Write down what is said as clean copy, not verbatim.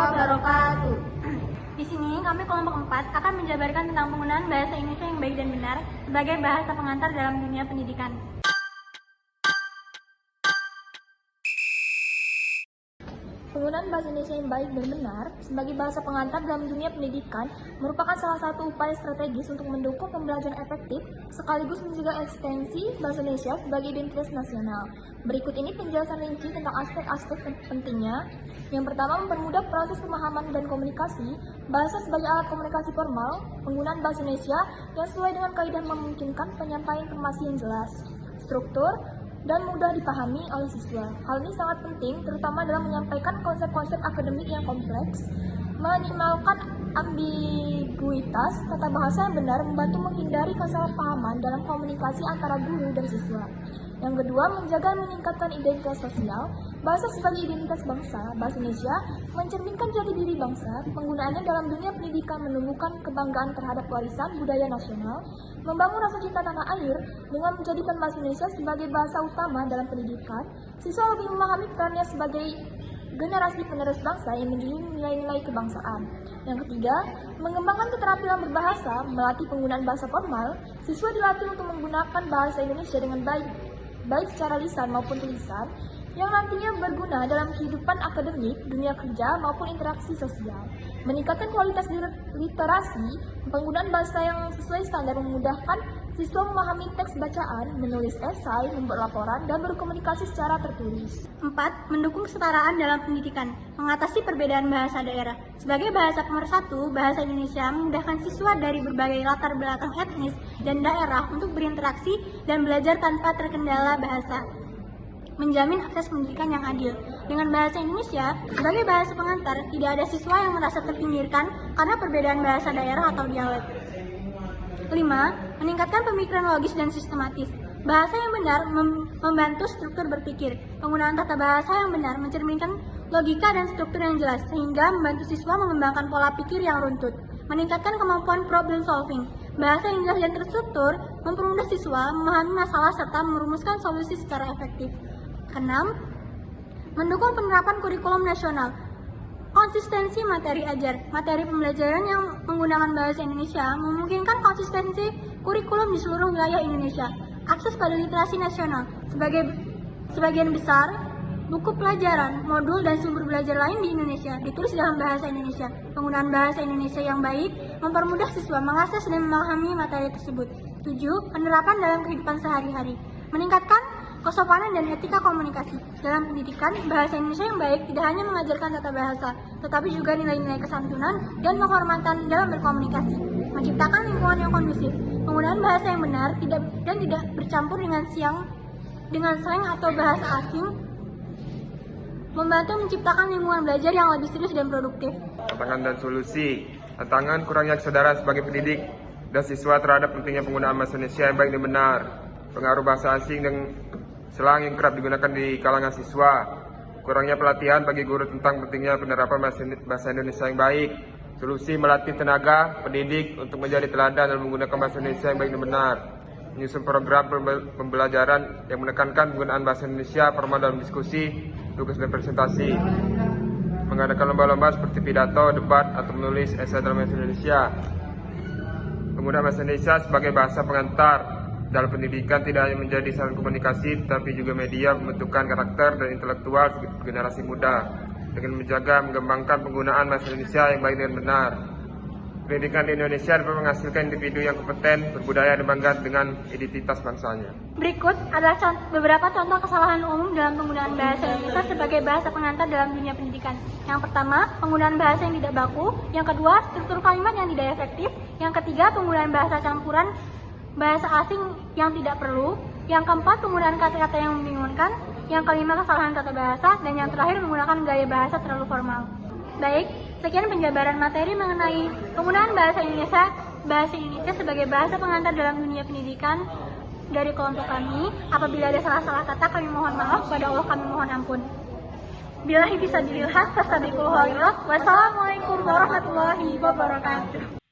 wabarakatuh. Di sini kami kelompok 4 akan menjabarkan tentang penggunaan bahasa Indonesia yang baik dan benar sebagai bahasa pengantar dalam dunia pendidikan. Penggunaan bahasa Indonesia yang baik dan benar sebagai bahasa pengantar dalam dunia pendidikan merupakan salah satu upaya strategis untuk mendukung pembelajaran efektif sekaligus mencegah ekstensi bahasa Indonesia sebagai identitas nasional. Berikut ini penjelasan rinci tentang aspek-aspek pentingnya. Yang pertama, mempermudah proses pemahaman dan komunikasi, bahasa sebagai alat komunikasi formal, penggunaan bahasa Indonesia yang sesuai dengan kaidah memungkinkan penyampaian informasi yang jelas, struktur, dan mudah dipahami oleh siswa. Hal ini sangat penting, terutama dalam menyampaikan konsep-konsep akademik yang kompleks, meminimalkan ambiguitas, tata bahasa yang benar, membantu menghindari kesalahpahaman dalam komunikasi antara guru dan siswa. Yang kedua, menjaga dan meningkatkan identitas sosial. Bahasa sebagai identitas bangsa, bahasa Indonesia mencerminkan jati diri bangsa. Penggunaannya dalam dunia pendidikan menumbuhkan kebanggaan terhadap warisan budaya nasional, membangun rasa cinta tanah air dengan menjadikan bahasa Indonesia sebagai bahasa utama dalam pendidikan. Siswa lebih memahami perannya sebagai generasi penerus bangsa yang menjunjung nilai-nilai kebangsaan. Yang ketiga, mengembangkan keterampilan berbahasa, melatih penggunaan bahasa formal. Siswa dilatih untuk menggunakan bahasa Indonesia dengan baik secara lisan maupun tulisan, yang nantinya berguna dalam kehidupan akademik, dunia kerja, maupun interaksi sosial. Meningkatkan kualitas literasi, penggunaan bahasa yang sesuai standar memudahkan siswa memahami teks bacaan, menulis esai, membuat laporan, dan berkomunikasi secara tertulis. 4. Mendukung kesetaraan dalam pendidikan, mengatasi perbedaan bahasa daerah. Sebagai bahasa pemersatu, bahasa Indonesia memudahkan siswa dari berbagai latar belakang etnis dan daerah untuk berinteraksi dan belajar tanpa terkendala bahasa. Menjamin akses pendidikan yang adil. Dengan bahasa Indonesia sebagai bahasa pengantar, tidak ada siswa yang merasa terpinggirkan karena perbedaan bahasa daerah atau dialek. 5. Meningkatkan pemikiran logis dan sistematis. Bahasa yang benar membantu struktur berpikir. Penggunaan tata bahasa yang benar mencerminkan logika dan struktur yang jelas, sehingga membantu siswa mengembangkan pola pikir yang runtut. Meningkatkan kemampuan problem solving. Bahasa yang jelas dan terstruktur mempermudah siswa memahami masalah serta merumuskan solusi secara efektif. 6. Mendukung penerapan kurikulum nasional. Konsistensi materi ajar. Materi pembelajaran yang menggunakan bahasa Indonesia memungkinkan konsistensi kurikulum di seluruh wilayah Indonesia. Akses pada literasi nasional. Sebagian besar buku pelajaran, modul, dan sumber belajar lain di Indonesia ditulis dalam bahasa Indonesia. Penggunaan bahasa Indonesia yang baik mempermudah siswa mengakses dan memahami materi tersebut. 7. Penerapan dalam kehidupan sehari-hari. Meningkatkan kesopanan dan etika komunikasi. Dalam pendidikan, bahasa Indonesia yang baik tidak hanya mengajarkan tata bahasa, tetapi juga nilai-nilai kesantunan dan penghormatan dalam berkomunikasi. Menciptakan lingkungan yang kondusif. Penggunaan bahasa yang benar dan tidak bercampur dengan slang atau bahasa asing membantu menciptakan lingkungan belajar yang lebih serius dan produktif. Tantangan dan solusi. Tantangan kurangnya kesadaran sebagai pendidik dan siswa terhadap pentingnya penggunaan bahasa Indonesia yang baik dan benar. Pengaruh bahasa asing dan slang yang kerap digunakan di kalangan siswa. Kurangnya pelatihan bagi guru tentang pentingnya penerapan bahasa Indonesia yang baik. Solusi melatih tenaga pendidik untuk menjadi teladan dalam menggunakan bahasa Indonesia yang baik dan benar. Menyusun program pembelajaran yang menekankan penggunaan bahasa Indonesia formal dalam diskusi, tugas dan presentasi. Mengadakan lomba-lomba seperti pidato, debat, atau menulis esai dalam bahasa Indonesia. Penggunaan bahasa Indonesia sebagai bahasa pengantar dalam pendidikan tidak hanya menjadi sarana komunikasi, tetapi juga media pembentukan karakter dan intelektual generasi muda dengan menjaga mengembangkan penggunaan bahasa Indonesia yang baik dan benar. Pendidikan di Indonesia dapat menghasilkan individu yang kompeten, berbudaya, dan bangga dengan identitas bangsanya. Berikut adalah beberapa contoh kesalahan umum dalam penggunaan bahasa Indonesia sebagai bahasa pengantar dalam dunia pendidikan. Yang pertama, penggunaan bahasa yang tidak baku. Yang kedua, struktur kalimat yang tidak efektif. Yang ketiga, penggunaan bahasa campuran bahasa asing yang tidak perlu. Yang keempat, penggunaan kata-kata yang membingungkan. Yang kelima, kesalahan tata bahasa. Dan yang terakhir, menggunakan gaya bahasa terlalu formal. Baik, sekian penjabaran materi mengenai penggunaan bahasa Indonesia sebagai bahasa pengantar dalam dunia pendidikan dari kelompok kami. Apabila ada salah-salah kata, kami mohon maaf. Pada Allah kami mohon ampun. Billahi fisabilillah, fastabiqul khairah. Wassalamualaikum warahmatullahi wabarakatuh.